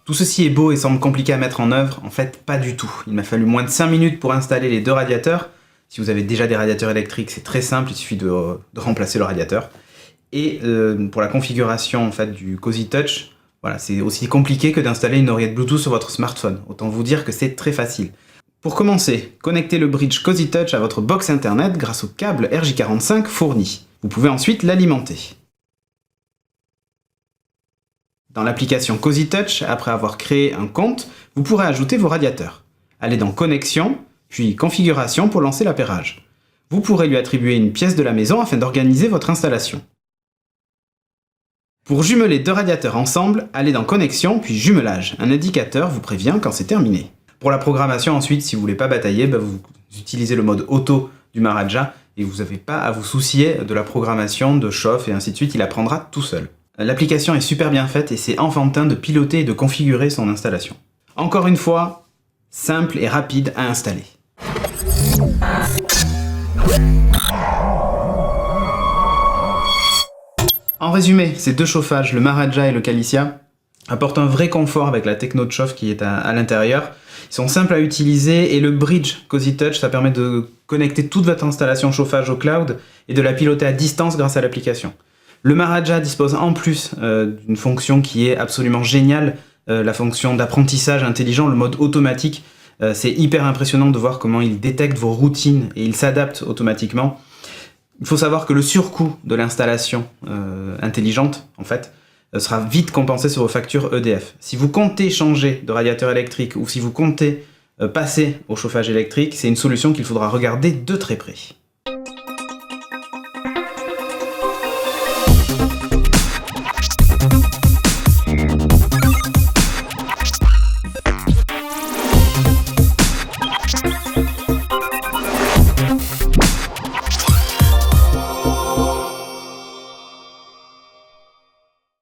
Tout ceci est beau et semble compliqué à mettre en œuvre, en fait pas du tout. Il m'a fallu moins de 5 minutes pour installer les deux radiateurs. Si vous avez déjà des radiateurs électriques, c'est très simple, il suffit de remplacer le radiateur. Et pour la configuration en fait, du Cozy Touch, voilà, c'est aussi compliqué que d'installer une oreillette Bluetooth sur votre smartphone. Autant vous dire que c'est très facile. Pour commencer, connectez le bridge Cozy Touch à votre box internet grâce au câble RJ45 fourni. Vous pouvez ensuite l'alimenter. Dans l'application Cozy Touch, après avoir créé un compte, vous pourrez ajouter vos radiateurs. Allez dans Connexion, puis Configuration pour lancer l'appairage. Vous pourrez lui attribuer une pièce de la maison afin d'organiser votre installation. Pour jumeler deux radiateurs ensemble, allez dans Connexion, puis Jumelage. Un indicateur vous prévient quand c'est terminé. Pour la programmation ensuite, si vous voulez pas batailler, vous utilisez le mode auto du Maharaja et vous n'avez pas à vous soucier de la programmation, de chauffe et ainsi de suite, il apprendra tout seul. L'application est super bien faite et c'est enfantin de piloter et de configurer son installation. Encore une fois, simple et rapide à installer. En résumé, ces deux chauffages, le Maharaja et le Calicia, apportent un vrai confort avec la techno de chauffe qui est à l'intérieur. Ils sont simples à utiliser et le bridge Cozy Touch, ça permet de connecter toute votre installation chauffage au cloud et de la piloter à distance grâce à l'application. Le Maharaja dispose en plus d'une fonction qui est absolument géniale, la fonction d'apprentissage intelligent, le mode automatique. C'est hyper impressionnant de voir comment il détecte vos routines et il s'adapte automatiquement. Il faut savoir que le surcoût de l'installation intelligente, en fait, sera vite compensé sur vos factures EDF. Si vous comptez changer de radiateur électrique ou si vous comptez passer au chauffage électrique, c'est une solution qu'il faudra regarder de très près.